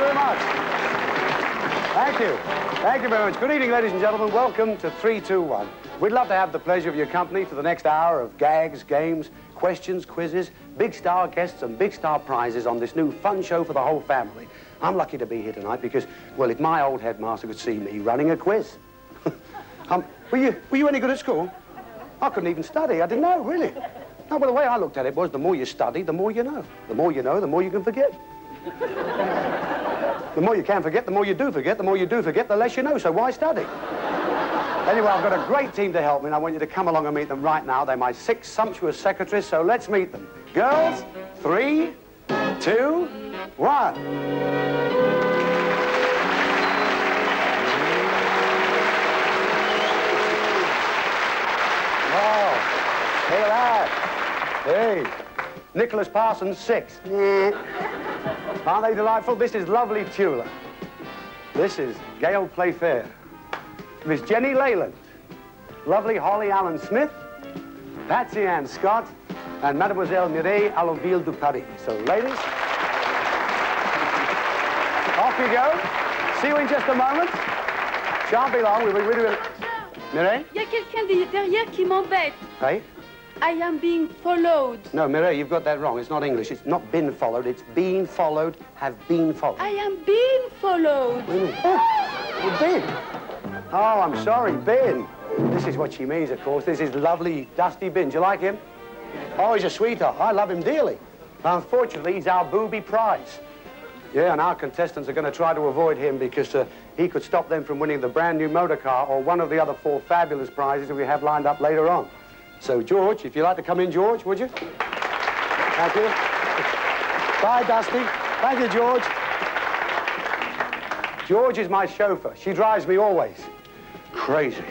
very much. Thank you. Thank you very much. Good evening, ladies and gentlemen. Welcome to 321. We'd love to have the pleasure of your company for the next hour of gags, games, questions, quizzes, big star guests and big star prizes on this new fun show for the whole family. I'm lucky to be here tonight because, well, if my old headmaster could see me running a quiz. Were you any good at school? I couldn't even study. I didn't know, really. No, well, the way I looked at it was the more you study, the more you know. The more you know, the more you can forget. The more you can forget, the more you do forget. The more you do forget, the less you know, so why study? Anyway, I've got a great team to help me, and I want you to come along and meet them right now. They're my 6 sumptuous secretaries, so let's meet them. Girls, 3, 2, 1. Oh, hey, lad. Hey, Nicholas Parsons, 6. Aren't they delightful? This is lovely Tula. This is Gail Playfair. Miss Jenny Leyland, lovely Holly Allen Smith, Patsy Ann Scott, and Mademoiselle Mireille Alloville du Paris. So, ladies, off you go. See you in just a moment. Shan't be long. We'll be with you. Mireille? Il y a quelqu'un derrière qui m'embête. Hey? I am being followed. No, Mireille, you've got that wrong. It's not English. It's not been followed. It's been followed, have been followed. I am being followed. Oh, Ben. Oh, I'm sorry, Ben. This is what she means, of course. This is lovely, Dusty Ben. Do you like him? Oh, he's a sweetheart. I love him dearly. Unfortunately, he's our booby prize. Yeah, and our contestants are going to try to avoid him because he could stop them from winning the brand new motor car or one of the other 4 fabulous prizes that we have lined up later on. So, George, if you'd like to come in, George, would you? Thank you. Bye, Dusty. Thank you, George. George is my chauffeur. She drives me always. Crazy.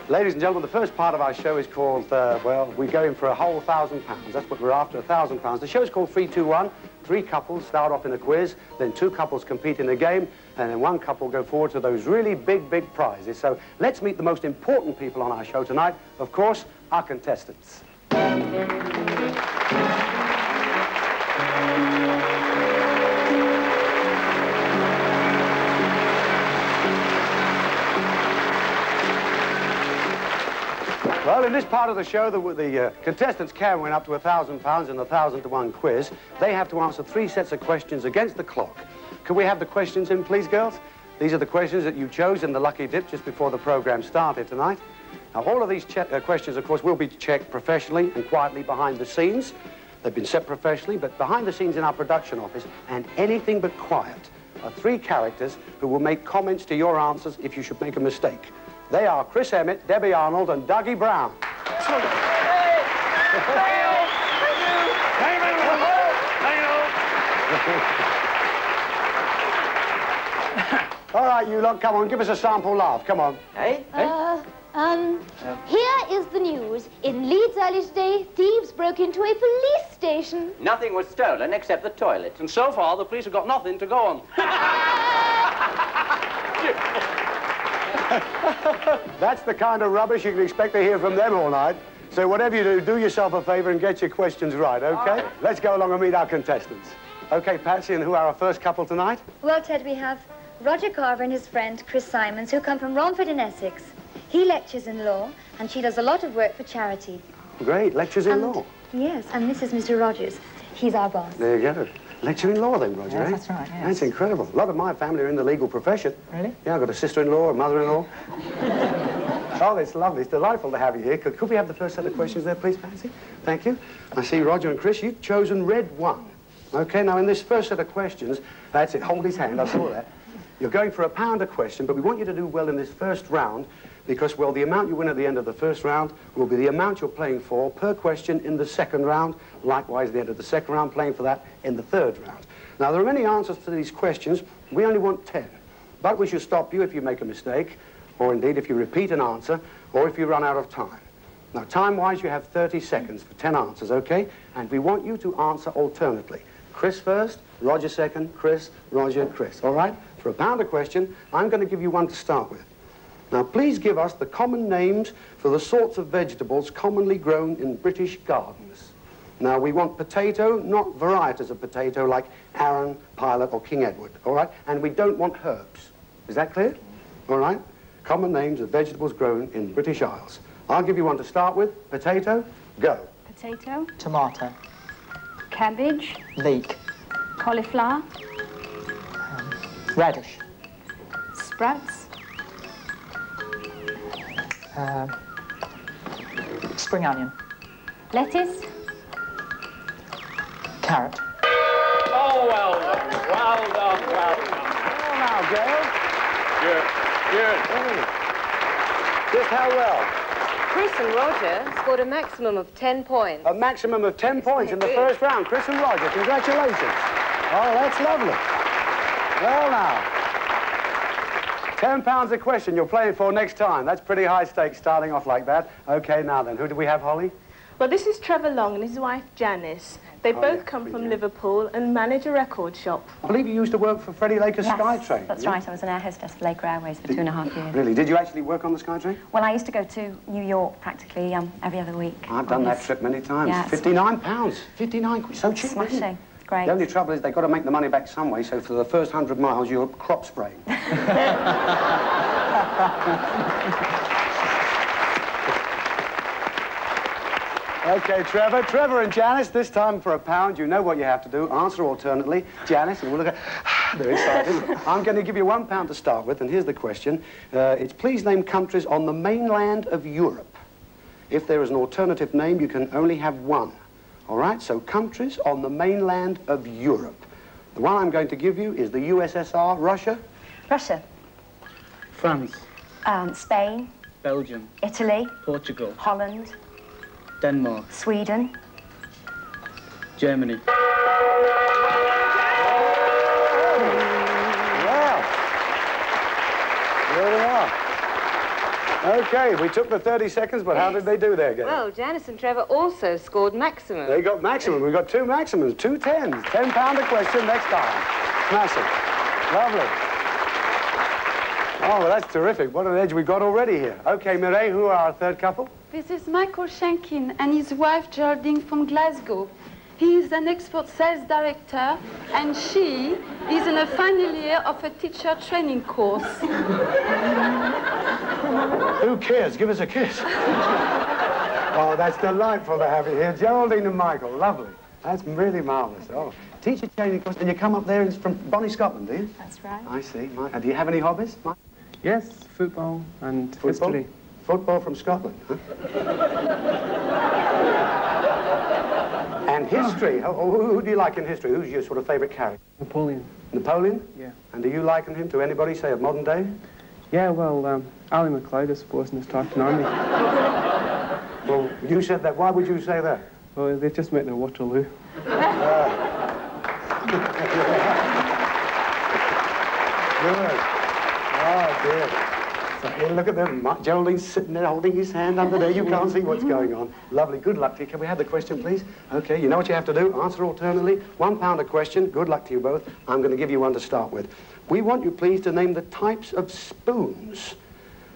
Ladies and gentlemen, the first part of our show is called, well, we go in for a whole £1,000. That's what we're after, £1,000. The show's called 321. 3 couples start off in a quiz, then 2 couples compete in a game, and then 1 couple go forward to those really big, big prizes. So let's meet the most important people on our show tonight. Of course, our contestants. Well, in this part of the show, the contestants can win up to £1,000 in a 1,000-to-1 quiz. They have to answer 3 sets of questions against the clock. Can we have the questions in, please, girls? These are the questions that you chose in the lucky dip just before the program started tonight. Now, all of these questions, of course, will be checked professionally and quietly behind the scenes. They've been set professionally, but behind the scenes in our production office, and anything but quiet, are 3 characters who will make comments to your answers if you should make a mistake. They are Chris Emmett, Debbie Arnold, and Dougie Brown. All right, you lot, come on, give us a sample laugh. Come on. Hey? Here is the news. In Leeds early today, thieves broke into a police station. Nothing was stolen except the toilet. And so far, the police have got nothing to go on. That's the kind of rubbish you can expect to hear from them all night. So whatever you do, do yourself a favor and get your questions right, okay? Let's go along and meet our contestants. Okay, Patsy, and who are our first couple tonight? Well, Ted, we have Roger Carver and his friend Chris Simons, who come from Romford in Essex. He lectures in law, and she does a lot of work for charity. Great, lectures in law. Yes, and this is Mr. Rogers. He's our boss. There you go. Lecture in law then, Roger, Yes, eh? that's right, yes. That's incredible. A lot of my family are in the legal profession. Really? Yeah, I've got a sister-in-law, a mother-in-law. Oh, it's lovely. It's delightful to have you here. Could we have the first set of questions there, please, Patsy? Thank you. I see Roger and Chris, you've chosen red 1. Okay, now in this first set of questions, that's it, hold his hand, I saw that. You're going for £1 a question, but we want you to do well in this first round because, well, the amount you win at the end of the first round will be the amount you're playing for per question in the second round. Likewise, at the end of the second round, playing for that in the third round. Now, there are many answers to these questions. We only want 10. But we should stop you if you make a mistake, or indeed if you repeat an answer, or if you run out of time. Now, time-wise, you have 30 seconds for 10 answers, okay? And we want you to answer alternately. Chris first, Roger second, Chris, Roger, Chris, all right? For £1 a question, I'm going to give you 1 to start with. Now, please give us the common names for the sorts of vegetables commonly grown in British gardens. Now, we want potato, not varieties of potato like Arran, Pilot, or King Edward, all right? And we don't want herbs. Is that clear? All right? Common names of vegetables grown in British Isles. I'll give you one to start with. Potato, go. Potato, Tomato. cabbage, Leek. cauliflower, Radish. sprouts, Spring onion. Lettuce, Carrot. Oh, well done. Well done, well done. Oh, now, Gail. Good, good. Just how well? Chris and Roger scored a maximum of 10 points. A maximum of 10 points in the first round. Chris and Roger, congratulations. Oh, that's lovely. Well, now. £10 a question you're playing for next time. That's pretty high stakes starting off like that. Okay, now then, who do we have, Holly? Well, this is Trevor Long and his wife Janice. They both come from Liverpool and manage a record shop. I believe you used to work for Freddie Laker's Skytrain. That's right. I was an air hostess for Laker Airways for 2.5 years. Really? Did you actually work on the Skytrain? Well, I used to go to New York practically every other week. I've done that trip many times. Yeah, £59. 59 quid. So cheap. Smashing. Isn't it? Great. The only trouble is they've got to make the money back some way, so for the first 100 miles, you're crop spraying. Okay, Trevor. Trevor and Janice, this time for £1. You know what you have to do. Answer alternately. Janice, and we'll look at... They're excited. I'm going to give you £1 to start with, and here's the question. It's please name countries on the mainland of Europe. If there is an alternative name, you can only have one. All right? So countries on the mainland of Europe. The one I'm going to give you is the USSR, Russia. Russia, France, Spain, Belgium, Italy, Portugal, Holland, Denmark, Sweden. Germany. Well, there we are. Okay, we took the 30 seconds, but how did they do there, Gail? Well, Janice and Trevor also scored maximum. They got maximum. We've got two maximums, 2 tens. £10 a question next time. Smashing. Lovely. Oh, well, that's terrific. What an edge we've got already here. Okay, Mireille, who are our third couple? This is Michael Shankin and his wife Geraldine from Glasgow. He is an expert sales director and she is in the final year of a teacher training course. Who cares? Give us a kiss. Oh, that's delightful to have you here. Geraldine and Michael, lovely. That's really marvellous. Oh, teacher training course, and you come up there from Bonnie, Scotland, do you? That's right. I see. Do you have any hobbies, Mike? Yes, football and Football? history. Football from Scotland, huh? And history. Who do you like in history? Who's your sort of favourite character? Napoleon. Napoleon? Yeah. And do you liken him to anybody, say, of modern day? Yeah, well, Ali MacLeod, I suppose, in the Tartan Army. Well, you said that. Why would you say that? Well, they just met in Waterloo. Good. Oh, dear. So here, look at them. Geraldine's sitting there holding his hand under there. You can't see what's going on. Lovely. Good luck to you. Can we have the question, please? Okay, you know what you have to do. Answer alternately. £1 a question. Good luck to you both. I'm going to give you one to start with. We want you, please, to name the types of spoons.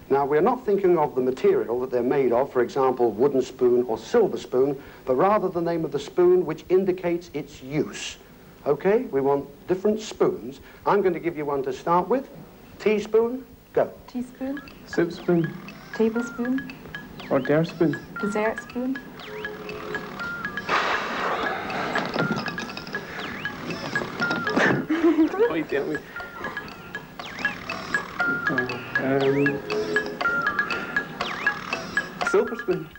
Now, we're not thinking of the material that they're made of, for example, wooden spoon or silver spoon, but rather the name of the spoon which indicates its use. Okay? We want different spoons. I'm going to give you one to start with. Teaspoon, go. Teaspoon, Soup spoon tablespoon, or dare spoon. dessert spoon, Oh, you tell me. Silver spoon.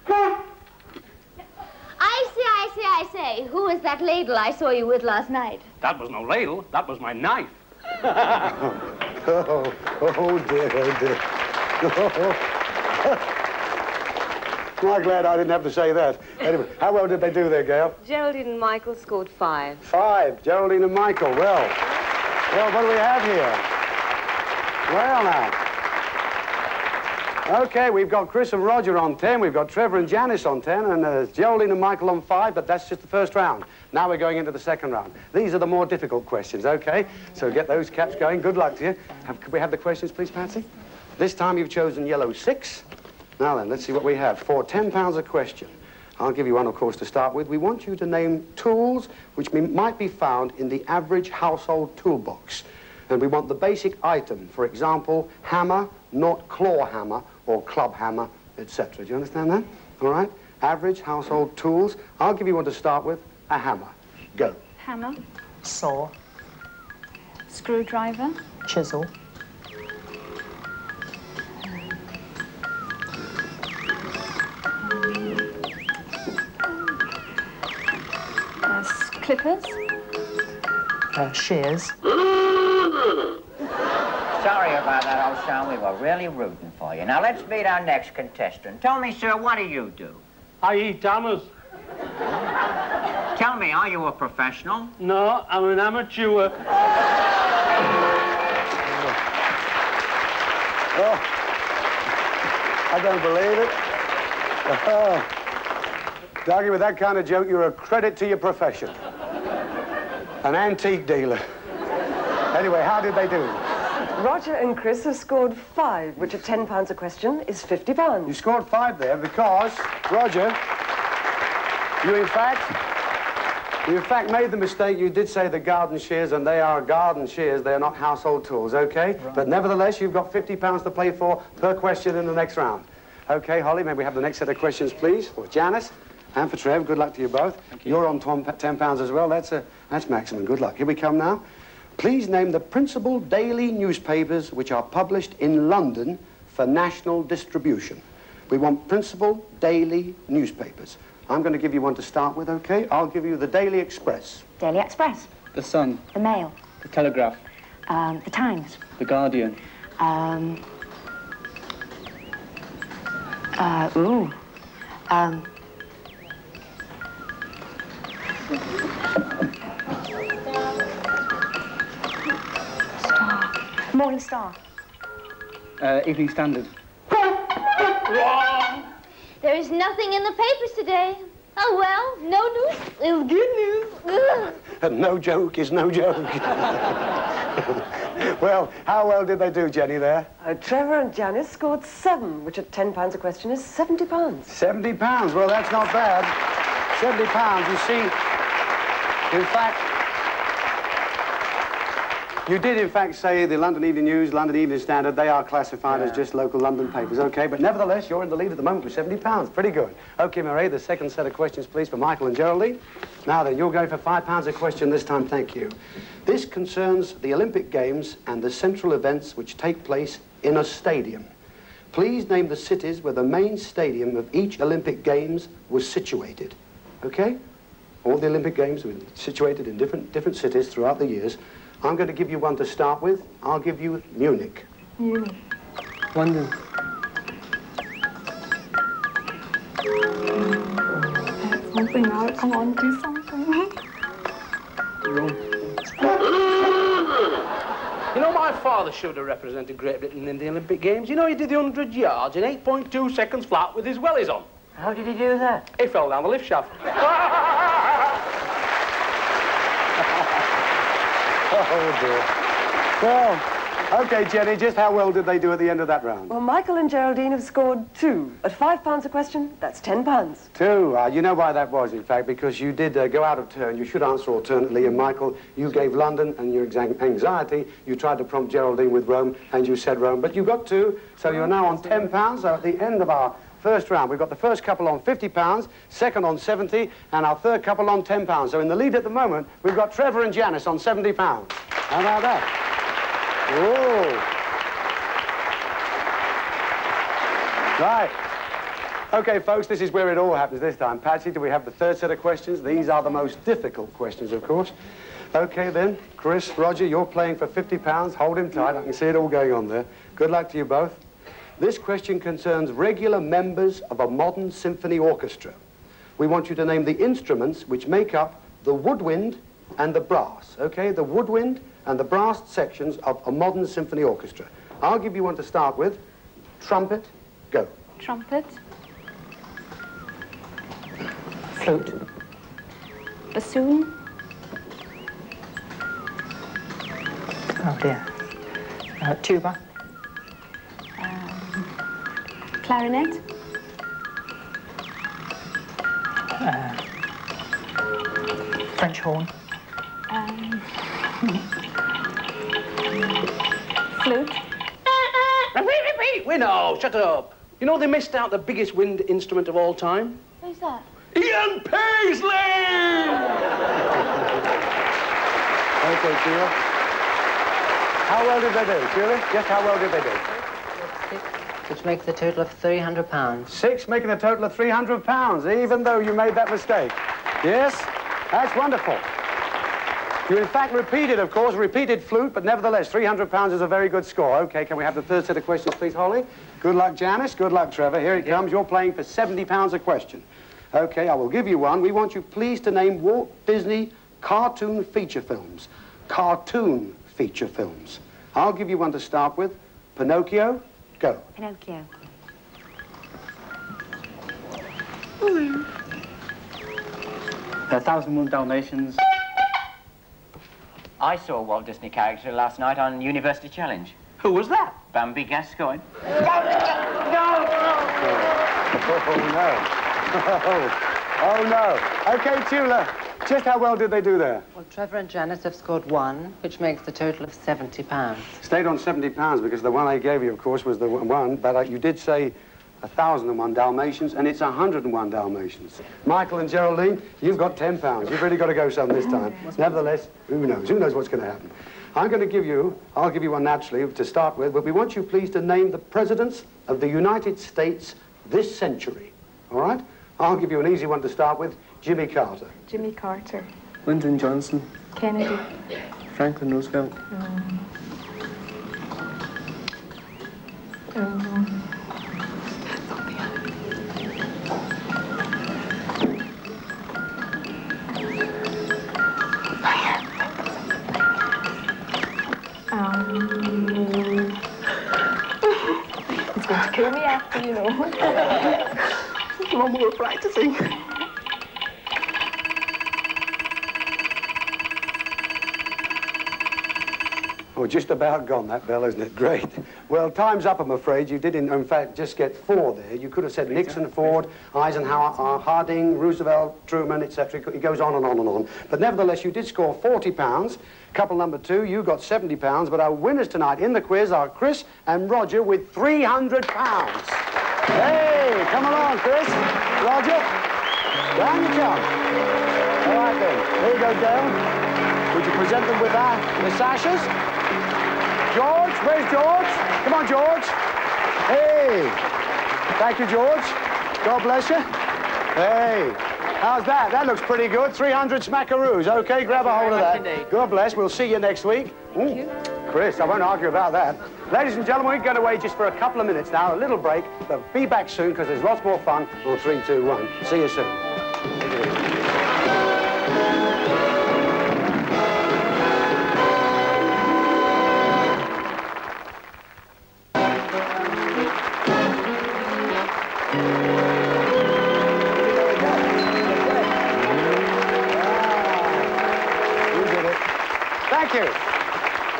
I say. Who is that ladle I saw you with last night? That was no ladle. That was my knife. Oh dear, oh dear. I'm glad I didn't have to say that. Anyway, how well did they do there, Gail? Geraldine and Michael scored 5. 5. Geraldine and Michael. Well, what do we have here? Well, now. Okay, we've got Chris and Roger on 10. We've got Trevor and Janice on 10. And Geraldine and Michael on 5, but that's just the first round. Now we're going into the second round. These are the more difficult questions, okay? So get those caps going. Good luck to you. Could we have the questions, please, Patsy? This time you've chosen yellow 6. Now then, let's see what we have. For £10 a question. I'll give you one, of course, to start with. We want you to name tools which might be found in the average household toolbox. And we want the basic item, for example, hammer, not claw hammer or club hammer, etc. Do you understand that? All right? Average household tools. I'll give you one to start with. A hammer. Go. Hammer. Saw. Screwdriver. Chisel. Clippers. Shears. Sorry about that, old son. We were really rooting for you. Now, let's meet our next contestant. Tell me, sir, what do you do? I eat hammers. Tell me, are you a professional? No, I'm an amateur. Oh, I don't believe it. Oh. Doggy, with that kind of joke, you're a credit to your profession. An antique dealer. Anyway, how did they do? Roger and Chris have scored 5, which at £10 a question is £50. You scored 5 there because, Roger, you in fact made the mistake. You did say the garden shears, and they are garden shears. They are not household tools, okay? Right. But nevertheless, you've got £50 to play for per question in the next round. Okay, Holly, may we have the next set of questions, please, for Janice and for Trev. Good luck to you both. Thank you. You're on £10 as well. That's maximum. Good luck. Here we come now. Please name the principal daily newspapers which are published in London for national distribution. We want principal daily newspapers. I'm going to give you one to start with, okay? I'll give you the Daily Express. Daily Express. The Sun. The Mail. The Telegraph. The Times. The Guardian. Morning Star. Evening Standard. Wrong! There is nothing in the papers today. Oh, well, no news is good news. Ugh. No joke is no joke. Well, how well did they do, Jenny, there? Trevor and Janice scored 7, which at £10 a question is £70. £70. Well, that's not bad. £70, you see. In fact, you did, in fact, say the London Evening News, London Evening Standard, they are classified as just local London papers, okay? But nevertheless, you're in the lead at the moment with £70. Pretty good. Okay, Murray, the second set of questions, please, for Michael and Geraldine. Now then, you're going for £5 a question this time, thank you. This concerns the Olympic Games and the central events which take place in a stadium. Please name the cities where the main stadium of each Olympic Games was situated, okay? All the Olympic Games were situated in different cities throughout the years. I'm going to give you one to start with. I'll give you Munich. Munich. London. Something now. Come on, do something. Wrong. You know, my father should have represented Great Britain in the Olympic Games. You know, he did the 100 yards in 8.2 seconds flat with his wellies on. How did he do that? He fell down the lift shaft. Oh, dear. Well, okay, Jenny, just how well did they do at the end of that round? Well, Michael and Geraldine have scored 2. At £5 a question, that's £10. 2. You know why that was, in fact, because you did go out of turn. You should answer alternately. And, Michael, you gave London and your anxiety. You tried to prompt Geraldine with Rome, and you said Rome. But you got 2, so you're now on £10. So at the end of our first round, we've got the first couple on £50, second on 70, and our third couple on £10. So in the lead at the moment, we've got Trevor and Janice on £70. How about that? Whoa. Right. Okay, folks, this is where it all happens this time. Patsy, do we have the third set of questions? These are the most difficult questions, of course. Okay, then. Chris, Roger, you're playing for £50. Hold him tight. I can see it all going on there. Good luck to you both. This question concerns regular members of a modern symphony orchestra. We want you to name the instruments which make up the woodwind and the brass, okay? The woodwind and the brass sections of a modern symphony orchestra. I'll give you one to start with. Trumpet, go. Trumpet. Flute. Bassoon. Oh, dear. Tuba. Clarinet. French horn. Flute. Repeat. No, shut up. You know they missed out the biggest wind instrument of all time? Who's that? Ian Paisley! Okay, Sheila. How well did they do, Sheila? Just how well did they do? Which makes a total of £300. 6, making a total of £300, even though you made that mistake. Yes? That's wonderful. You, in fact, repeated flute, but nevertheless, £300 is a very good score. Okay, can we have the third set of questions, please, Holly? Good luck, Janice. Good luck, Trevor. Here it comes. You're playing for £70 a question. Okay, I will give you one. We want you, please, to name Walt Disney cartoon feature films. Cartoon feature films. I'll give you one to start with. Pinocchio, go. Pinocchio. 1001 Dalmatians. I saw a Walt Disney character last night on University Challenge. Who was that? Bambi Gascoigne. Oh, no. Okay, Tula, just how well did they do there? Well, Trevor and Janice have scored 1, which makes the total of £70. Stayed on £70 because the one I gave you, of course, was the one, but you did say 1,001 Dalmatians, and it's 101 Dalmatians. Michael and Geraldine, you've got £10. You've really got to go some this time. Nevertheless, who knows? Who knows what's going to happen? I'll give you one naturally to start with, but we want you please to name the presidents of the United States this century. All right? I'll give you an easy one to start with. Jimmy Carter. Jimmy Carter. Lyndon Johnson. Kennedy. Franklin Roosevelt. He's going to kill me after, you know. Mum, we're practicing. Oh, just about gone, that bell, isn't it? Great. Well, time's up, I'm afraid. You did, in fact, just get 4 there. You could have said Nixon, Ford, Eisenhower, Harding, Roosevelt, Truman, etc. It goes on and on and on. But nevertheless, you did score £40. Couple number 2, you got £70. But our winners tonight in the quiz are Chris and Roger with £300. Hey, come along, Chris. Roger. Down you come. All right, then. Here you go, Dale. Would you present them with the sashes? George, where's George? Come on, George. Hey. Thank you, George. God bless you. Hey. How's that? That looks pretty good. 300 smackaroos. Okay, grab a hold of that. God bless. We'll see you next week. Thank you. Chris, I won't argue about that. Ladies and gentlemen, we're going away just for a couple of minutes now, a little break, but be back soon because there's lots more fun on 3, 2, 1. See you soon.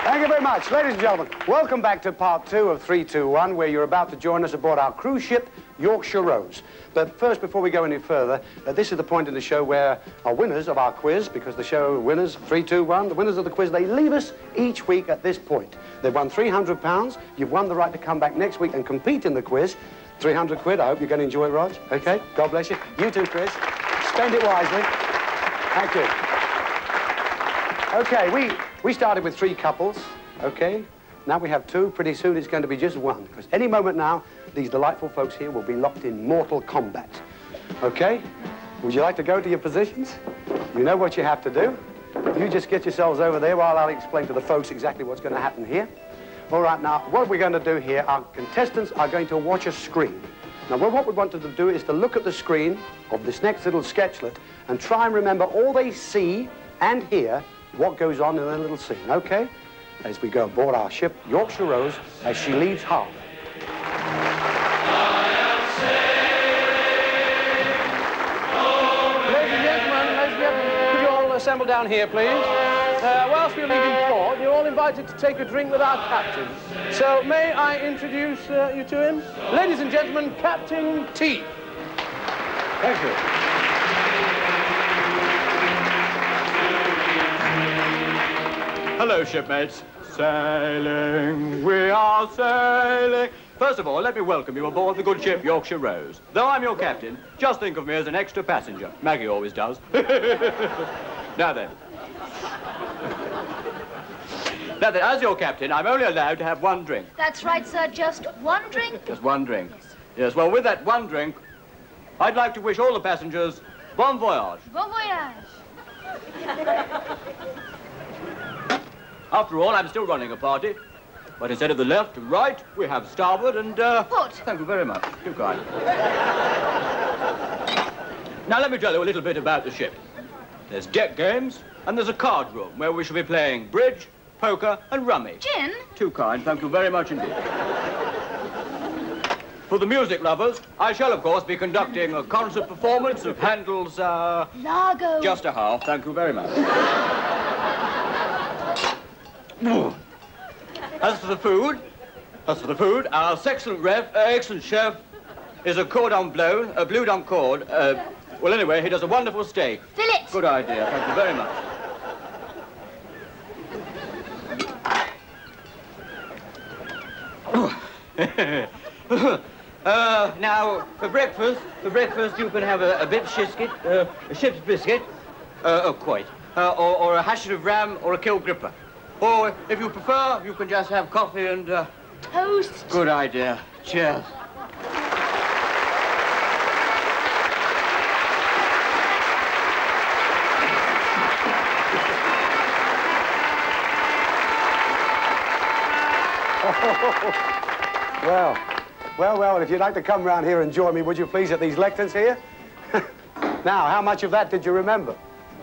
Thank you very much. Ladies and gentlemen, welcome back to part 2 of 321, where you're about to join us aboard our cruise ship, Yorkshire Rose. But first, before we go any further, this is the point in the show where our winners of our quiz, because the show winners, 321, the winners of the quiz, they leave us each week at this point. They've won £300. You've won the right to come back next week and compete in the quiz. 300 quid. I hope you're going to enjoy it, Rog. Okay? God bless you. You too, Chris. Spend it wisely. Thank you. Okay, we started with 3 couples, okay? Now we have 2. Pretty soon it's going to be just 1, because any moment now, these delightful folks here will be locked in mortal combat. Okay? Would you like to go to your positions? You know what you have to do. You just get yourselves over there while I'll explain to the folks exactly what's going to happen here. All right, now, what we're going to do here, our contestants are going to watch a screen. Now, what we want them to do is to look at the screen of this next little sketchlet and try and remember all they see and hear what goes on in a little scene, okay? As we go aboard our ship, Yorkshire Rose, as she leaves harbour. Ladies and gentlemen, could you all assemble down here, please? Whilst we're leaving port, you're all invited to take a drink with our captain. So may I introduce you to him? Ladies and gentlemen, Captain T. Thank you. Hello, shipmates. Sailing, we are sailing. First of all, let me welcome you aboard the good ship Yorkshire Rose. Though I'm your captain, just think of me as an extra passenger. Maggie always does. Now then, as your captain, I'm only allowed to have one drink. That's right, sir. Just one drink? Just one drink. Yes, well, with that one drink, I'd like to wish all the passengers bon voyage. Bon voyage. After all, I'm still running a party. But instead of the left to right, we have starboard and, Port. Thank you very much. Too kind. Now, let me tell you a little bit about the ship. There's deck games, and there's a card room where we shall be playing bridge, poker, and rummy. Gin? Too kind. Thank you very much indeed. For the music lovers, I shall, of course, be conducting a concert performance of Handel's, Largo. Just a half. Thank you very much. As for the food, our excellent chef is a cordon bleu, a bleu d'un cord. Well, anyway, he does a wonderful steak. Fillet. Good idea. Thank you very much. Now, for breakfast, you can have a bit biscuit, a ship's biscuit, quite, or a hash of ram, or a kill gripper. Or, if you prefer, you can just have coffee and, Toast. Good idea. Cheers. Well, if you'd like to come round here and join me, would you please, at these lecterns here? Now, how much of that did you remember?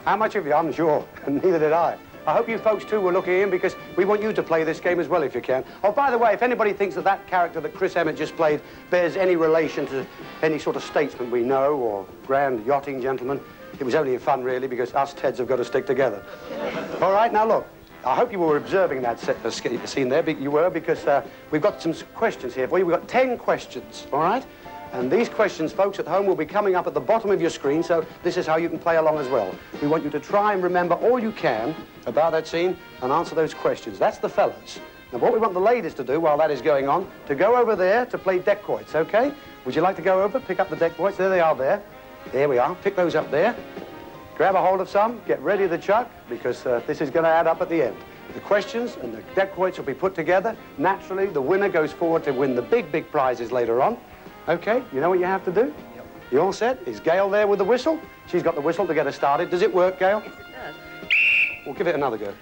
How much of you? I'm sure. Neither did I. I hope you folks, too, were looking in because we want you to play this game as well, if you can. Oh, by the way, if anybody thinks that that character that Chris Emmett just played bears any relation to any sort of statesman we know or grand yachting gentleman, it was only fun, really, because us Teds have got to stick together. All right, now, look. I hope you were observing that scene there. You were, because we've got some questions here for you. We've got 10 questions, all right? And these questions, folks at home, will be coming up at the bottom of your screen, so this is how you can play along as well. We want you to try and remember all you can about that scene and answer those questions. That's the fellas. Now, what we want the ladies to do while that is going on, to go over there to play deck quoits, okay? Would you like to go over, pick up the deck quoits? There they are there. There we are. Pick those up there. Grab a hold of some, get ready to chuck, because this is going to add up at the end. The questions and the deck quoits will be put together. Naturally, the winner goes forward to win the big prizes later on. Okay, you know what you have to do? Yep. You all set? Is Gail there with the whistle? She's got the whistle to get us started. Does it work, Gail? Yes, it does. Well, give it another go.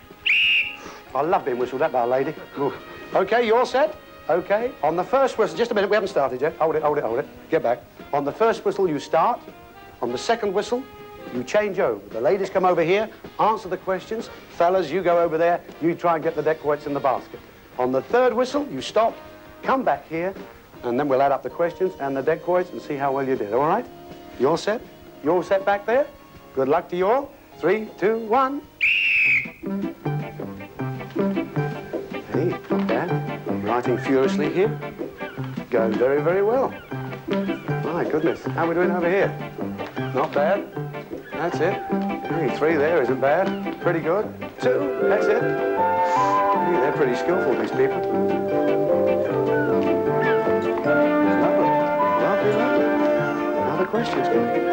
I love being whistled at by a lady. Ooh. Okay, you all set? Okay. On the first whistle, just a minute, we haven't started yet. Hold it. Get back. On the first whistle, you start. On the second whistle, you change over. The ladies come over here, answer the questions. Fellas, you go over there. You try and get the deck quoits in the basket. On the third whistle, you stop, come back here, and then we'll add up the questions and the deck quoits and see how well you did, all right? You all set? You all set back there? Good luck to you all. 3, 2, 1. Hey, not bad. Writing furiously here. Going very well. My goodness, how are we doing over here? Not bad. That's it. Hey, 3 there isn't bad. Pretty good. 2, that's it. Hey, they're pretty skillful, these people. Lovely. Now the questions coming.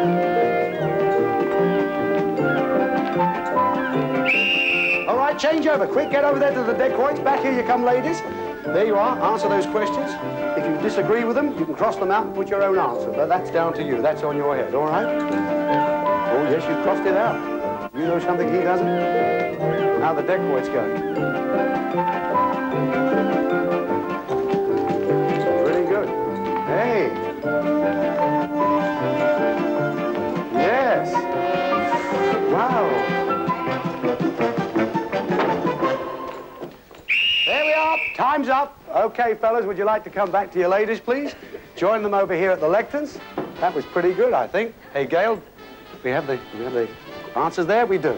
All right, change over. Quick, get over there to the deck quoits. Back here you come, ladies. There you are. Answer those questions. If you disagree with them, you can cross them out and put your own answer. But that's down to you. That's on your head, all right? Oh, yes, you crossed it out. You know something he doesn't? Now the deck quoits go. Pretty good. Hey. Yes. Wow. There we are. Time's up. Okay, fellas, would you like to come back to your ladies, please? Join them over here at the lecterns. That was pretty good, I think. Hey, Gail, we have the answers there? We do.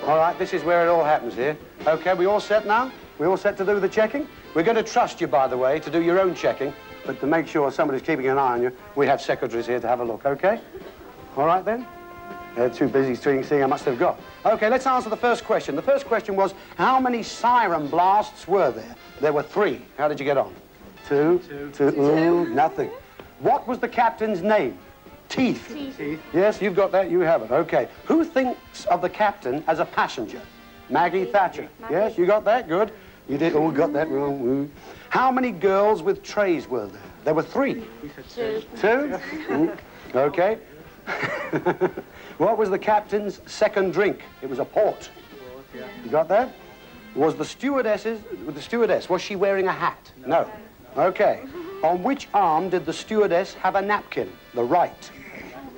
All right, this is where it all happens here. Okay, we all set now? We all set to do the checking? We're going to trust you, by the way, to do your own checking, but to make sure somebody's keeping an eye on you, we have secretaries here to have a look, okay? All right, then? They're too busy seeing how much they've got. Okay, let's answer the first question. The first question was, how many siren blasts were there? There were 3. How did you get on? 2. Ooh, nothing. What was the captain's name? Teeth. Teeth. Yes, you've got that. You have it. Okay. Who thinks of the captain as a passenger? Maggie Thatcher. Maggie. Yes, you got that. Good. You did. Oh, got that wrong. Ooh. How many girls with trays were there? There were 3. 2. 2? Okay. What was the captain's second drink? It was a port. You got that? Was the stewardess, was she wearing a hat? No. Okay. On which arm did the stewardess have a napkin? The right.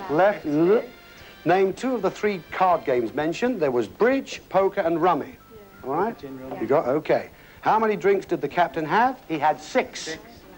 Left. Name 2 of the 3 card games mentioned. There was bridge, poker, and rummy. All right? You got, okay. How many drinks did the captain have? He had 6.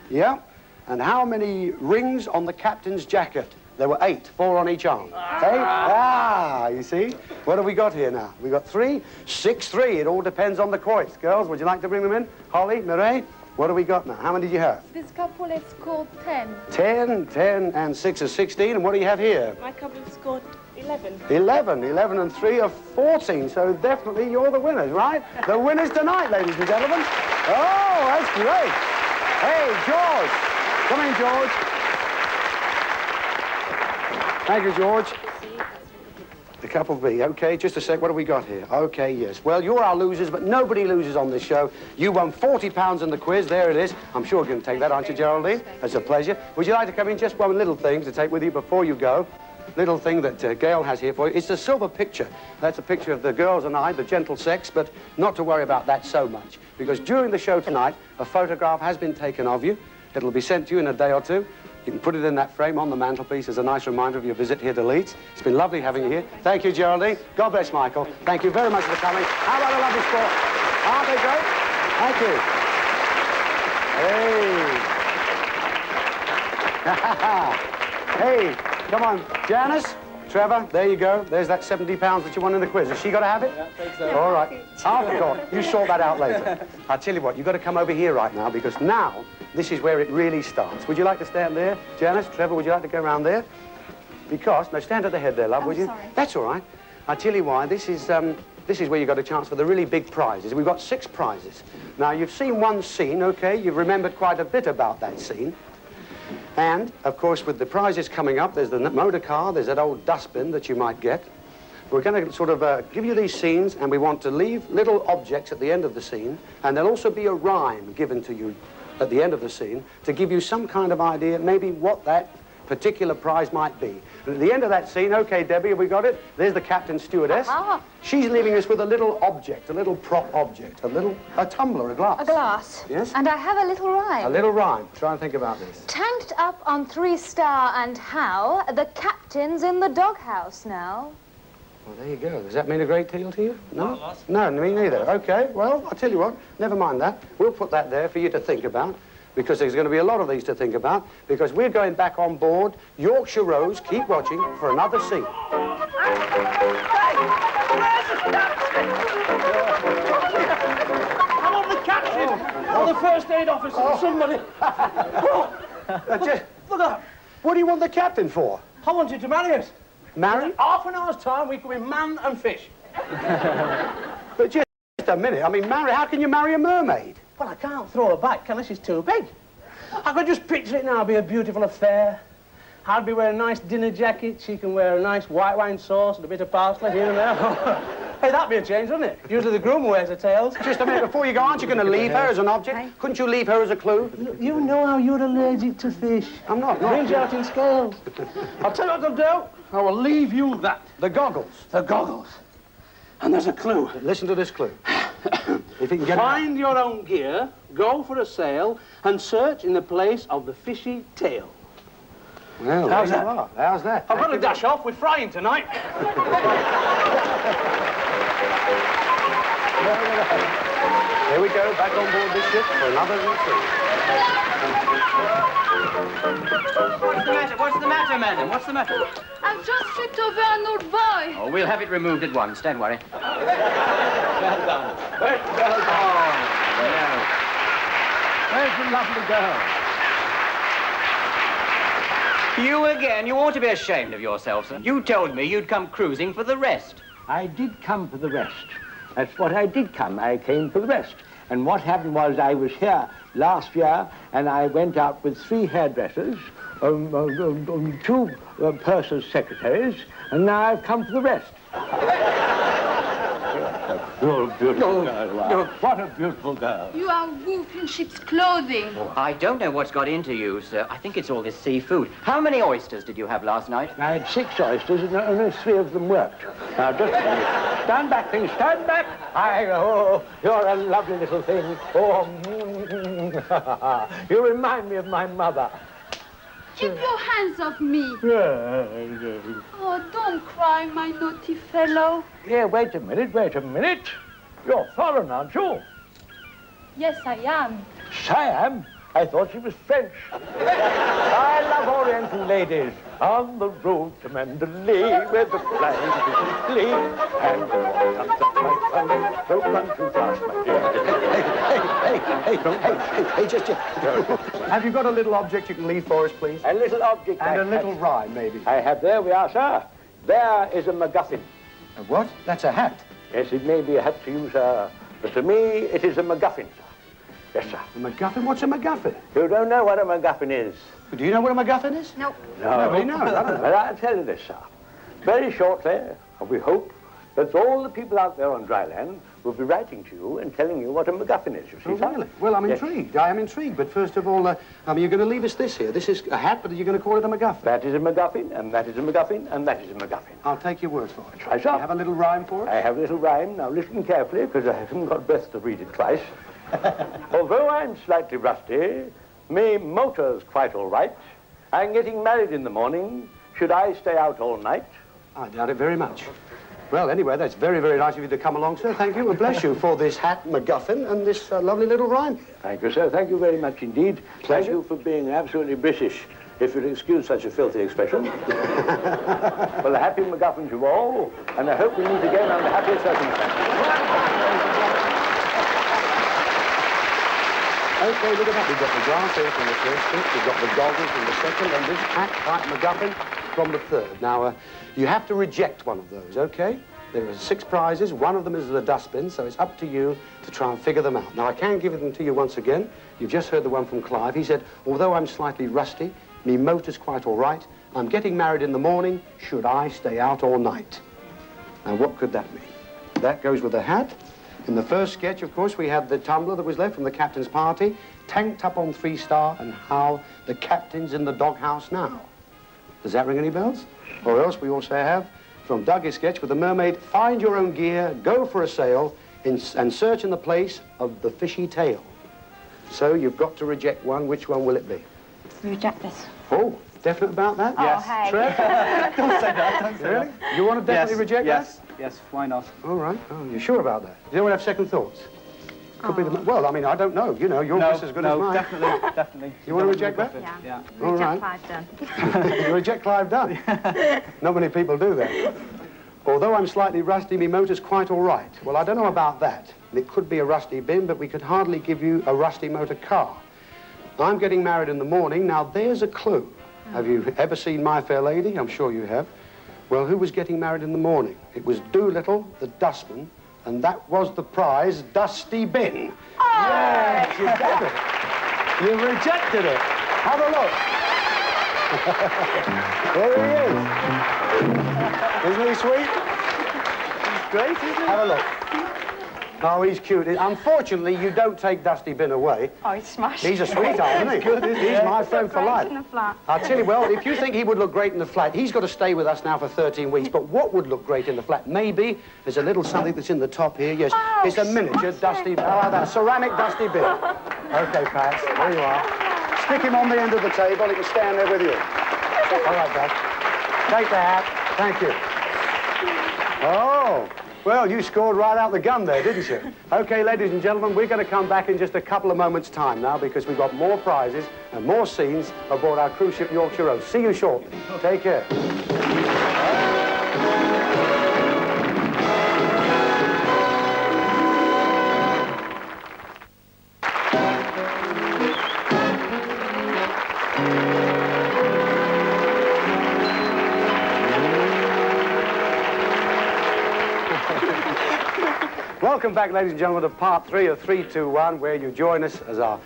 Yeah. And how many rings on the captain's jacket? There were 8, 4 on each arm. 8? Ah, you see? What have we got here now? We got 3, 6, 3. It all depends on the quotes. Girls, would you like to bring them in? Holly, Mireille, what have we got now? How many do you have? This couple has scored 10. 10, and 6 is 16. And what do you have here? My couple has scored 11. 11 and 3 are 14. So definitely you're the winners, right? The winners tonight, ladies and gentlemen. Oh, that's great. Hey, George. Come in, George. Thank you, George. The couple B. Okay, just a sec. What have we got here? Okay, yes. Well, you're our losers, but nobody loses on this show. You won £40 in the quiz. There it is. I'm sure you're going to take that, aren't you, Geraldine? It's a pleasure. Would you like to come in? Just one little thing to take with you before you go. Little thing that Gail has here for you. It's a silver picture. That's a picture of the girls and I, the gentle sex, but not to worry about that so much. Because during the show tonight, a photograph has been taken of you. It'll be sent to you in a day or 2. You can put it in that frame on the mantelpiece as a nice reminder of your visit here to Leeds. It's been lovely having you here. Thank you, Geraldine. God bless Michael. Thank you very much for coming. How about a lovely sport? Aren't they great? Thank you. Hey. Hey, come on. Janice, Trevor, there you go. There's that £70 that you won in the quiz. Has she got to have it? Yeah, I think so. All right. I forgot. You sort that out later. I'll tell you what, you've got to come over here right now because now this is where it really starts. Would you like to stand there? Janice, Trevor, would you like to go around there? Because, no, stand at the head there, love, would you? Sorry. That's all right. I'll tell you why. This is where you got a chance for the really big prizes. We've got 6 prizes. Now, you've seen one scene, okay? You've remembered quite a bit about that scene. And, of course, with the prizes coming up, there's the motor car, there's that old dustbin that you might get. We're going to sort of give you these scenes, and we want to leave little objects at the end of the scene, and there'll also be a rhyme given to you at the end of the scene to give you some kind of idea, maybe what that particular prize might be. And at the end of that scene, okay, Debbie, have we got it? There's the captain stewardess. She's leaving us with a little object, a little prop object, a tumbler, a glass. A glass. Yes? And I have a little rhyme. A little rhyme. Try and think about this. Tanked up on 3-star and how, the captain's in the doghouse now. Well, there you go. Does that mean a great deal to you? No? No, me neither. Okay, well, I'll tell you what, never mind that. We'll put that there for you to think about, because there's going to be a lot of these to think about, because we're going back on board Yorkshire Rose. Keep watching for another scene. I want the captain, or the first aid officer, or somebody. Look up. What do you want the captain for? I want you to marry us. Marry? In half an hour's time, we could be man and fish. But just a minute. I mean, marry? How can you marry a mermaid? Well, I can't throw her back, can I? She's too big. I could just picture it now. It'd be a beautiful affair. I'd be wearing a nice dinner jacket. She can wear a nice white wine sauce and a bit of parsley here and there. Hey, that'd be a change, wouldn't it? Usually the groom wears the tails. Just a minute before you go, aren't you going to leave her as an object? Couldn't you leave her as a clue? You know how you're allergic to fish. I'm not. Brings you out in scales. I'll tell you what I'll do. I will leave you that. The goggles. The goggles. And there's a clue. Listen to this clue. If you can get Find your own gear, go for a sail, and search in the place of the fishy tail. Well, how's that? How's that? I've got to dash off. We're frying tonight. Here we go, back on board this ship for another retreat. What's the matter, madam? What's the matter? I've just tripped over an old boy. Oh, we'll have it removed at once. Don't worry. Well done. Well done. Oh, no. Where's the lovely girl? You again? You ought to be ashamed of yourself, sir. You told me you'd come cruising for the rest. I did come for the rest. That's what I did come. I came for the rest. And what happened was I was here last year, and I went out with 3 hairdressers, 2 purser's secretaries, and now I've come for the rest. You're a beautiful girl. What a beautiful girl. You are wolf in sheep's clothing. I don't know what's got into you, sir. I think it's all this seafood. How many oysters did you have last night? I had 6 oysters, and only 3 of them worked. Now, just a minute. Stand back, please. Stand back. Oh, you're a lovely little thing. Oh, you remind me of my mother. Keep your hands off me. Oh, don't cry, my naughty fellow. Yeah, wait a minute. You're foreign, aren't you? Yes, I am. Siam? I thought she was French. I love Oriental ladies. On the road to Mandalay, where the flag is clean, and the water comes up my tongue. Don't run too fast, my dear. Hey, just... Have you got a little object you can leave for us, please? A little object. And a little rhyme, maybe. I have. There we are, sir. There is a MacGuffin. A what? That's a hat. Yes, it may be a hat to you, sir, but to me, it is a MacGuffin, sir. Yes, sir. A MacGuffin? What's a MacGuffin? You don't know what a MacGuffin is? Do you know what a MacGuffin is? No. No. Nobody knows. I don't know. Well, I'll tell you this, sir. Very shortly, we hope that all the people out there on dry land will be writing to you and telling you what a MacGuffin is, you see, sir? Really? Well, I'm intrigued. I am intrigued. But first of all, you're going to leave us this here. This is a hat, but you're going to call it a MacGuffin. That is a MacGuffin, and that is a MacGuffin, and that is a MacGuffin. I'll take your word for it. Try, sir. You have a little rhyme for us? I have a little rhyme. Now, listen carefully, because I haven't got breath to read it twice. Although I'm slightly rusty, my motor's quite all right. I'm getting married in the morning. Should I stay out all night? I doubt it very much. Well, anyway, that's very, very nice of you to come along, sir. Thank you, and bless you for this hat, MacGuffin, and this lovely little rhyme. Thank you, sir. Thank you very much indeed. Pleasure. Thank you for being absolutely British, if you'll excuse such a filthy expression. Well, a happy MacGuffin to all, and I hope we meet again under happier circumstances. Okay, look at that. We've got the glass here from the first stick, we've got the goggles from the second, and this hat, like MacGuffin, from the third. Now, you have to reject one of those, okay? There are 6 prizes. One of them is the dustbin, so it's up to you to try and figure them out. Now, I can give them to you once again. You've just heard the one from Clive. He said, although I'm slightly rusty, me motor's quite all right, I'm getting married in the morning, should I stay out all night? Now, what could that mean? That goes with the hat. In the first sketch, of course, we had the tumbler that was left from the captain's party, tanked up on 3 Star, and how the captain's in the doghouse now. Does that ring any bells? Or else we also have, from Dougie's sketch with the mermaid, find your own gear, go for a sail, and search in the place of the fishy tail. So you've got to reject one. Which one will it be? Reject this. Oh, definite about that? Yes. Oh, hey. Trev? Don't say that, don't say Really? that. You want to definitely reject Yes, that? yes, why not? All right. Oh, you're sure about that? You don't have second thoughts? Could be the... Well, I mean, I don't know. You know, you're just as good as mine. definitely, definitely. You want to reject that? Yeah. All Reject right. Clive Dunn. You reject Clive Dunn? Not many people do that. Although I'm slightly rusty, my motor's quite all right. Well, I don't know about that. It could be a rusty bin, but we could hardly give you a rusty motor car. I'm getting married in the morning. Now, there's a clue. Have you ever seen My Fair Lady? I'm sure you have. Well, who was getting married in the morning? It was Doolittle, the dustman, and that was the prize, Dusty Bin. Oh. Yes, you got it. You rejected it. Have a look. There he is. Isn't he sweet? He's great, isn't he? Have a look. Oh, he's cute. Unfortunately, you don't take Dusty Bin away. Oh, he's smashed. He's a sweetheart, isn't he? Good, isn't he? He's my friend for life. In the flat. I'll tell you, well, if you think he would look great in the flat, he's got to stay with us now for 13 weeks. But what would look great in the flat? Maybe there's a little something that's in the top here. Yes, it's a miniature Dusty Bin. How about that? Ceramic Dusty Bin. Okay, Pat, there you are. Stick him on the end of the table. He can stand there with you. All right, Pat. Take the hat. Thank you. Oh. Well, you scored right out the gun there, didn't you? Okay, ladies and gentlemen, we're going to come back in just a couple of moments' time now because we've got more prizes and more scenes aboard our cruise ship Yorkshire Rose. See you shortly. Take care. Welcome back, ladies and gentlemen, to part 3 of 3, 2, 1, where you join us as our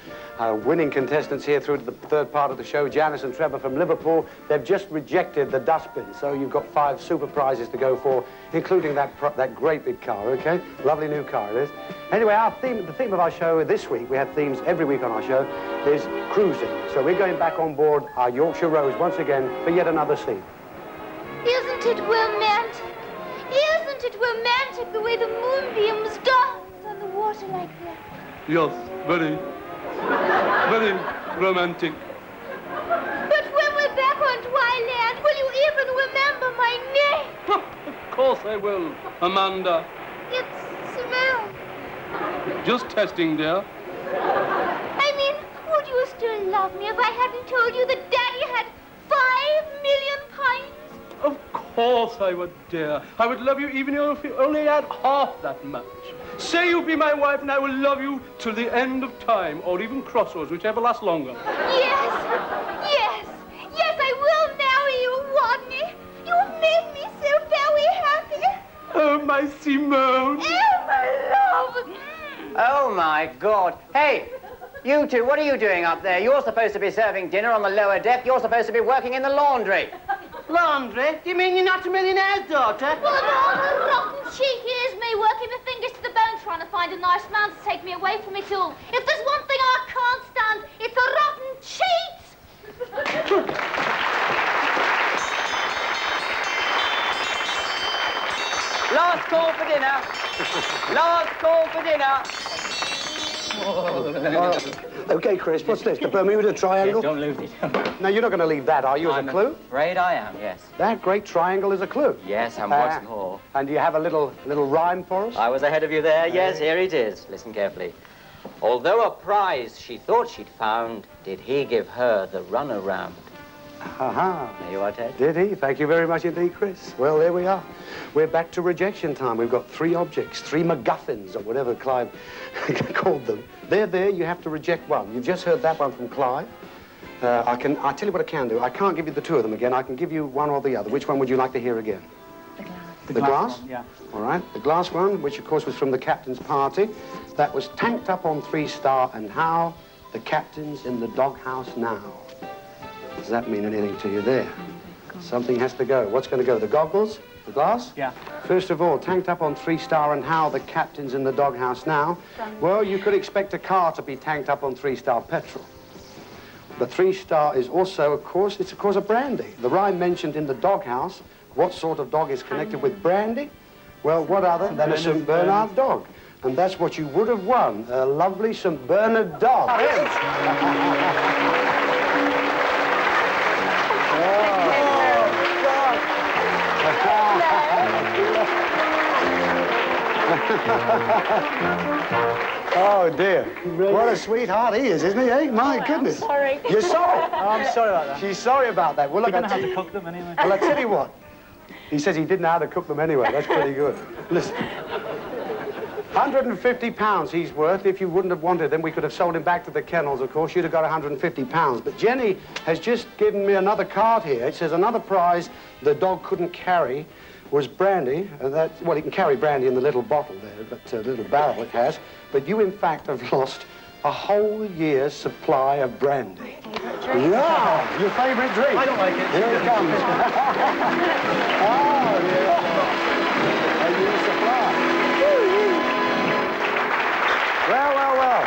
winning contestants here through to the third part of the show, Janice and Trevor from Liverpool. They've just rejected the dustbin, so you've got 5 super prizes to go for, including that great big car, okay? Lovely new car it is. Anyway, the theme of our show this week, we have themes every week on our show, is cruising. So we're going back on board our Yorkshire Rose once again for yet another scene. Isn't it romantic? Isn't it romantic the way the moonbeams dance on the water like that? Yes, very romantic. But when we're back on dry land, will you even remember my name? Of course I will, Amanda. It smells. Just testing, dear. I mean, would you still love me if I hadn't told you that Daddy had 5 million pints? Of course I would, dear. I would love you even if you only had half that much. Say you'll be my wife and I will love you till the end of time, or even crossroads, whichever lasts longer. Yes, yes, yes, I will marry you, Rodney. You've made me so very happy. Oh, my Simone. Oh, my love. Oh, my God. Hey, you two, what are you doing up there? You're supposed to be serving dinner on the lower deck. You're supposed to be working in the laundry. Laundry? Do you mean you're not a millionaire's daughter? Well, all the rotten cheek is me working my fingers to the bone trying to find a nice man to take me away from it all. If there's one thing I can't stand, it's the rotten cheats! Last call for dinner. Last call for dinner. Okay, Chris, what's this? The Bermuda Triangle? Yes, don't lose it. No, you're not going to leave that, are you, as a clue? Afraid I am, yes. That great triangle is a clue. Yes, and what's more? And do you have a little rhyme for us? I was ahead of you there. Yes, here it is. Listen carefully. Although a prize she thought she'd found, did he give her the runaround? Ha-ha. There you are, Ted. Did he? Thank you very much indeed, Chris. Well, there we are. We're back to rejection time. We've got 3 objects, 3 MacGuffins, or whatever Clive called them. They're there. You have to reject one. You've just heard that one from Clive. I'll tell you what I can do. I can't give you the 2 of them again. I can give you one or the other. Which one would you like to hear again? The glass. The glass? One, yeah. All right. The glass one, which, of course, was from the captain's party. That was tanked up on 3-star and how the captain's in the doghouse now. Does that mean anything to you there? Something has to go. What's going to go? The goggles? The glass? Yeah. First of all, tanked up on 3-star and how the captain's in the doghouse now. Well, you could expect a car to be tanked up on 3-star petrol. But 3-star is also, of course, it's of course a brandy. The rhyme mentioned in the doghouse, what sort of dog is connected with brandy? Well, what other than a St. Bernard dog? And that's what you would have won, a lovely St. Bernard dog. Oh, dear. What a sweetheart he is, isn't he, eh? My goodness. Sorry. You're sorry? Oh, I'm sorry about that. She's sorry about that. Well, look, You're going to have to cook them anyway. Well, I tell you what. He says he didn't know how to cook them anyway. That's pretty good. Listen. £150 he's worth. If you wouldn't have wanted them, we could have sold him back to the kennels, of course. You'd have got £150. But Jenny has just given me another card here. It says another prize the dog couldn't carry was brandy. Well, he can carry brandy in the little bottle there, but little barrel it has. But you, in fact, have lost a whole year's supply of brandy. Yeah, your favourite drink. I don't like it. Here it comes. Oh, yeah. A year's supply. Well.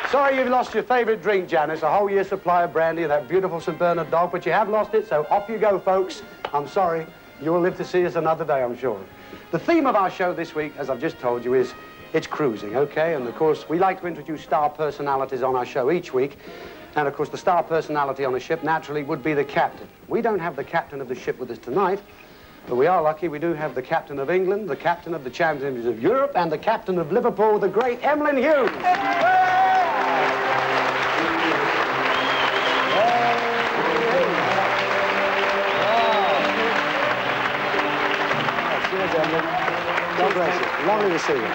Sorry you've lost your favourite drink, Janice, a whole year's supply of brandy and that beautiful St. Bernard dog, but you have lost it, so off you go, folks. I'm sorry. You will live to see us another day, I'm sure. The theme of our show this week, as I've just told you, is it's cruising, okay? And, of course, we like to introduce star personalities on our show each week. And, of course, the star personality on a ship, naturally, would be the captain. We don't have the captain of the ship with us tonight, but we are lucky we do have the captain of England, the captain of the champions of Europe, and the captain of Liverpool, the great Emlyn Hughes. God bless you. Lovely to see you.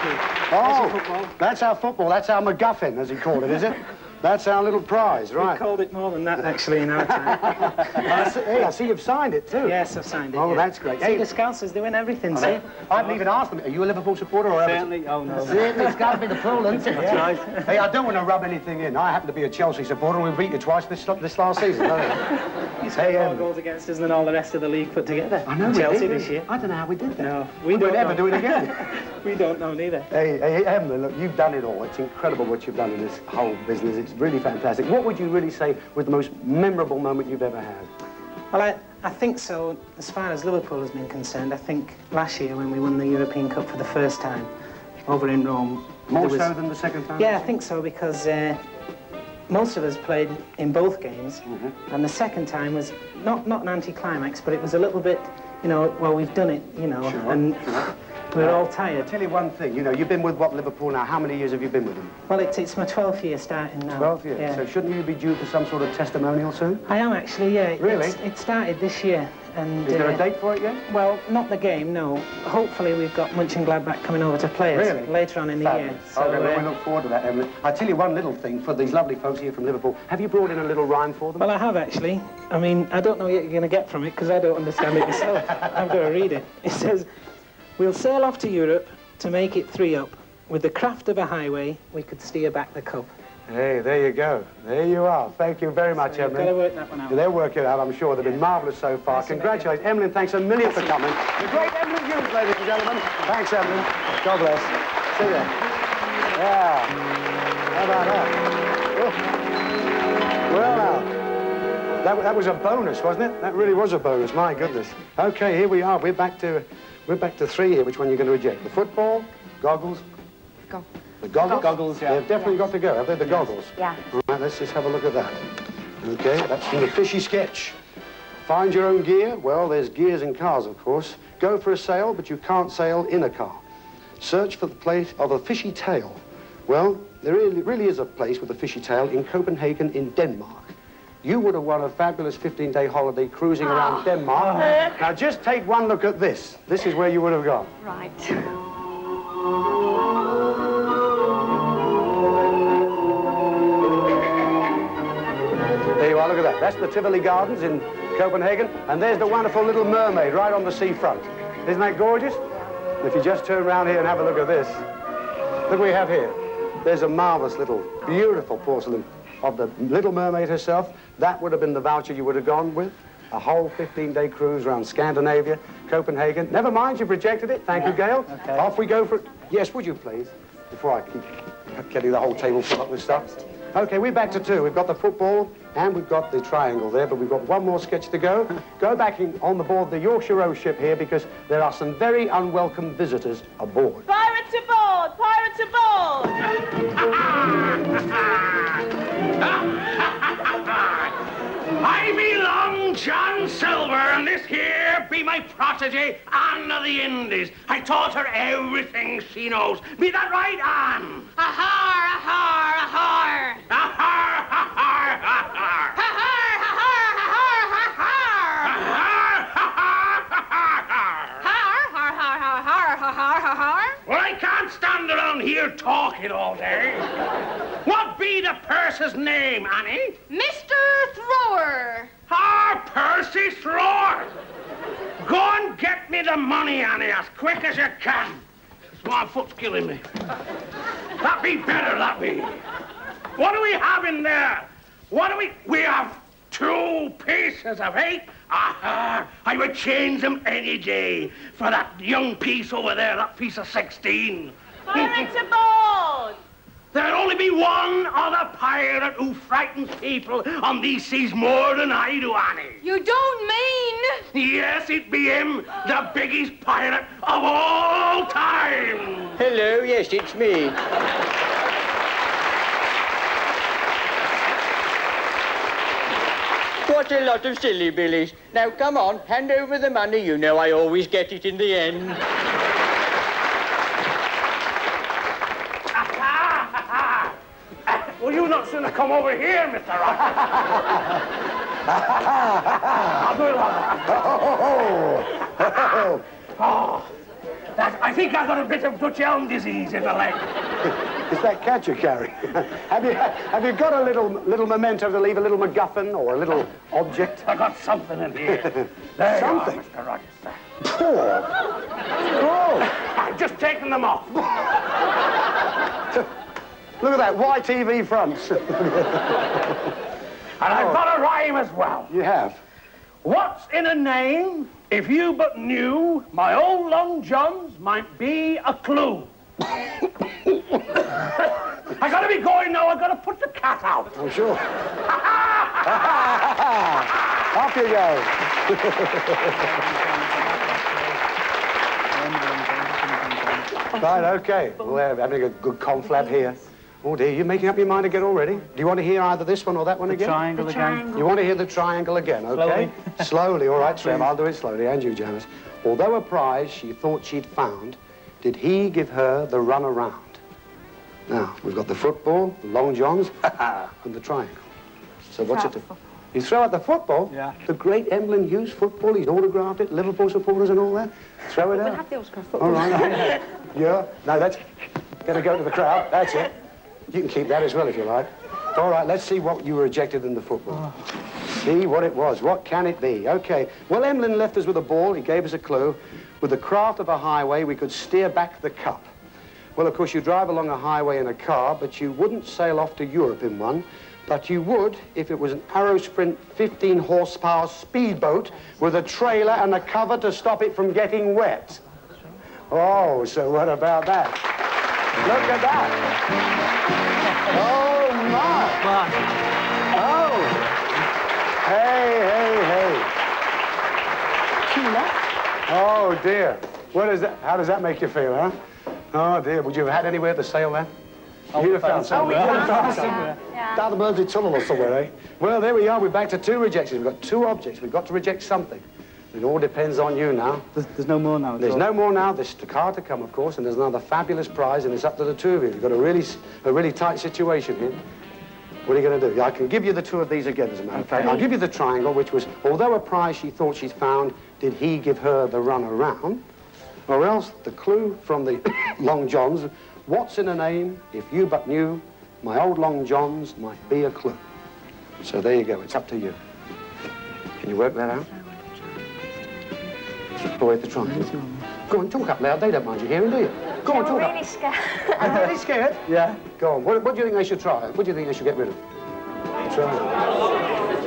Oh, that's our football. That's our MacGuffin, as he called it, is it? That's our little prize, right? We called it more than that, actually, in our time. I see you've signed it, too. Yes, I've signed it. Oh, yeah. that's great. See, the Scousers, they win everything, see? I haven't even asked them. Are you a Liverpool supporter or Everton? Certainly, oh no. Certainly, it's got to be the pool, isn't it? That's right. Hey, I don't want to rub anything in. I happen to be a Chelsea supporter, and we beat you twice this last season, don't we? You scored more goals against us than all the rest of the league put together. I know Chelsea we did. this year. I don't know how we did that. No, we don't ever do it again. We don't know neither. Hey, Emily, look, you've done it all. It's incredible what you've done in this whole business. It's really fantastic. What would you really say was the most memorable moment you've ever had? Well, I think so, as far as Liverpool has been concerned. I think last year when we won the European Cup for the first time over in Rome. More so than the second time? Yeah, I think so, because most of us played in both games, and the second time was not an anti-climax, but it was a little bit, you know, well, we've done it, you know, and we're all tired. I'll tell you one thing, you know, you've been with Liverpool now? How many years have you been with them? Well, it's my 12th year starting now. 12th year? Yeah. So shouldn't you be due for some sort of testimonial soon? I am actually, yeah. Really? It started this year. And, is there a date for it yet? Well, not the game, no. Hopefully we've got Mönchengladbach coming over to play us later on in the year. So, okay, well, we look forward to that, Emily. I'll tell you one little thing for these lovely folks here from Liverpool. Have you brought in a little rhyme for them? Well, I have, actually. I mean, I don't know what you're going to get from it, because I don't understand it myself. I've got to read it. It says, "We'll sail off to Europe to make it 3 up. With the craft of a highway, we could steer back the cup." Hey, there you go. There you are. Thank you very much, Emily. You've got to work that one out. They'll work it out, I'm sure. They've been marvellous so far. Congratulations. Emily, thanks a million for coming. The great Emily Hughes, ladies and gentlemen. Thanks, Emily. God bless. See ya. Yeah. How about that? Oh. Well, now, that was a bonus, wasn't it? That really was a bonus. My goodness. Okay, here we are. We're back to 3 here. Which one are you going to eject? The football, goggles? The goggles? Goggles, yeah. They've definitely got to go, have they, the goggles? Yeah. All right, let's just have a look at that. Okay, that's from the Fishy Sketch. Find your own gear. Well, there's gears in cars, of course. Go for a sail, but you can't sail in a car. Search for the place of a fishy tail. Well, there really is a place with a fishy tail in Copenhagen in Denmark. You would have won a fabulous 15-day holiday cruising around Denmark. Now, just take one look at this. This is where you would have gone. Right. There you are, look at that. That's the Tivoli Gardens in Copenhagen, and there's the wonderful Little Mermaid right on the seafront. Isn't that gorgeous? If you just turn around here and have a look at this, look what we have here. There's a marvellous little, beautiful porcelain of the Little Mermaid herself. That would have been the voucher you would have gone with. A whole 15-day cruise around Scandinavia, Copenhagen. Never mind, you've rejected it. Thank you, Gail. Okay. Off we go for it. Yes, would you please? Before I keep getting the whole table filled up with stuff. Okay, we're back to 2. We've got the football and we've got the triangle there, but we've got one more sketch to go. Go back on the board the Yorkshire Rose ship here because there are some very unwelcome visitors aboard. Pirates aboard! Pirates aboard! I belong John Silver, and this here be my protege, Anne of the Indies. I taught her everything she knows. Be that right, Anne? Ahar, ahar, ahar. Ahar, ahar, ahar. Ahar, ahar, ahar, ahar. Well, I can't stand around here talking all day. What be the purse's name, Annie? Mr. Thrower. Percy Thrower. Go and get me the money, Annie, as quick as you can. My foot's killing me. That be better, that be. What do we have in there? We have 2 pieces of 8. Aha! I would change them any day for that young piece over there, that piece of 16. Pirates aboard! There'll only be one other pirate who frightens people on these seas more than I do, Annie. You don't mean? Yes, it be him, the biggest pirate of all time. Hello, yes, it's me. What a lot of silly billies. Now, come on, hand over the money. You know I always get it in the end. Will you not sooner come over here, Mr. Rock? I'll do it like that. I think I've got a bit of Dutch elm disease in the leg. It's that cat you're carrying. have you got a little memento to leave, a little MacGuffin or a little object? I got something in here. There Something? you are, Mr. Rochester. Oh! I've just taken them off. Look at that, YTV fronts. And I've got a rhyme as well. You have? What's in a name? If you but knew, my old long johns might be a clue. I gotta be going now. I gotta put the cat out. I'm sure. Off you go. Right, okay. We're having a good conflab here. Oh dear, you're making up your mind again already? Do you want to hear either this one or that one again? Triangle again. You want to hear the triangle again, okay? Slowly, all right, Trev, I'll do it slowly, and you, Janice. Although a prize she thought she'd found, did he give her the run around? Now, we've got the football, the long johns, and the triangle. So what's it do? You throw out the football? Yeah. The great Emlyn Hughes football, he's autographed it, Liverpool supporters and all that. Throw it out. We'll have the autograph football. All right. Yeah. No, that's going to go to the crowd. That's it. You can keep that as well if you like. All right, let's see what you rejected in the football. See what it was. What can it be? Okay. Well, Emlyn left us with a ball. He gave us a clue. With the craft of a highway, we could steer back the cup. Well, of course, you drive along a highway in a car, but you wouldn't sail off to Europe in one. But you would if it was an Aerosprint 15-horsepower speedboat with a trailer and a cover to stop it from getting wet. Oh, so what about that? Look at that. Oh, my. Oh. Hey. Oh, dear. What is that? How does that make you feel, huh? Oh, dear. Would you have had anywhere to sail then? You'd have found somewhere. Down the Mersey Tunnel or somewhere, eh? Well, there we are. We're back to 2 rejections. We've got 2 objects. We've got to reject something. It all depends on you now. There's no more now. There's no more now. There's the car to come, of course, and there's another fabulous prize, and it's up to the 2 of you. You've got a really tight situation here. What are you going to do? I can give you the 2 of these again, as a matter of fact. I'll give you the triangle, which was, although a prize she thought she'd found, did he give her the run around? Or else the clue from the Long Johns, what's in a name, if you but knew, my old Long Johns might be a clue. So there you go. It's up to you. Can you work that out? Go away the triangle. Go on, talk up loud. They don't mind you hearing, do you? Go on, talk up. I'm really scared. I'm really scared? Yeah. Go on. What do you think they should try? What do you think they should get rid of? Try.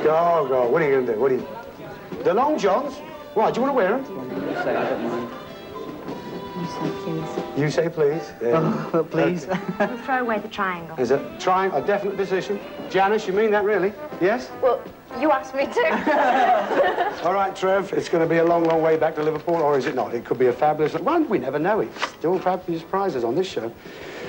Go. What are you going to do? What do you... The Long Johns? Why, do you want to wear them? You say, I don't mind. You say please. You say please. Yeah. Oh, please. We'll throw away the triangle. Is it trying a definite decision? Janice, you mean that really? Yes? Well, you asked me to. All right, Trev, it's going to be a long, long way back to Liverpool, or is it not? It could be a fabulous one. We never know. It's still fabulous prizes on this show.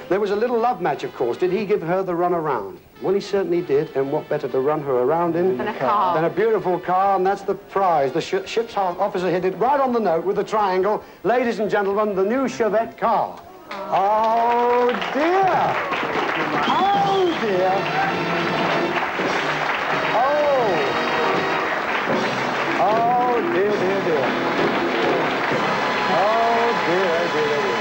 There was a little love match, of course. Did he give her the run around? Well, he certainly did, and what better to run her around in than a car. Than a beautiful car, and that's the prize. The ship's officer hit it right on the note with the triangle. Ladies and gentlemen, the new Chevette car. Oh, dear. Oh, dear. Oh, dear, dear, dear. Oh, dear, dear, dear.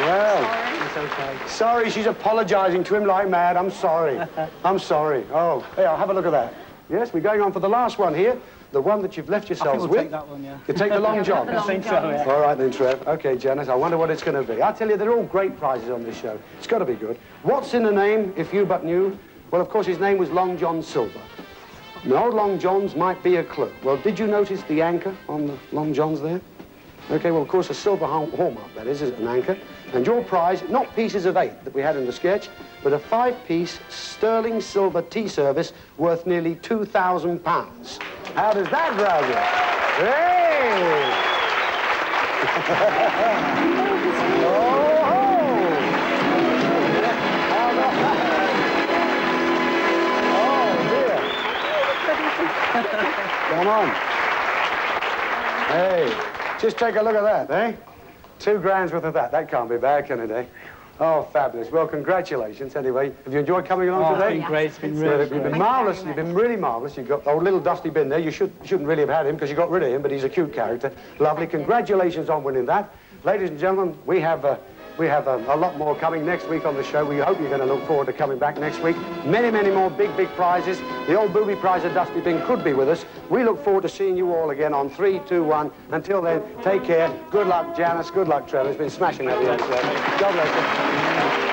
Well, It's okay. sorry, she's apologizing to him like mad. I'm sorry. I'm sorry. Oh, hey, I'll have a look at that. Yes, we're going on for the last one here. The one that you've left yourselves we'll with. take that one, yeah. You take the Long John. I think so, yeah. All right then, Trev. Okay, Janice, I wonder what it's going to be. I'll tell you, they're all great prizes on this show. It's got to be good. What's in a name, if you but knew? Well, of course, his name was Long John Silver. And old Long Johns might be a clue. Well, did you notice the anchor on the Long Johns there? Okay, well, of course, a silver hallmark, that is an anchor. And your prize, not pieces of 8 that we had in the sketch, but a 5-piece sterling silver tea service worth nearly £2,000. How does that rouse you? Hey! Come on. Hey, just take a look at that, eh? 2 grand's worth of that. That can't be bad, can it, eh? Oh, fabulous. Well, congratulations, anyway. Have you enjoyed coming along today? It's been great. It's been really You've been marvellous. You've been really marvellous. You've got old little Dusty Bin there. You shouldn't really have had him because you got rid of him, but he's a cute character. Lovely. Congratulations on winning that. Ladies and gentlemen, we have We have a lot more coming next week on the show. We hope you're going to look forward to coming back next week. Many, many more big prizes. The old booby prize of Dusty Bin could be with us. We look forward to seeing you all again on 3, 2, 1. Until then, take care. Good luck, Janice. Good luck, Trevor. It's been smashing at the end today. God bless you.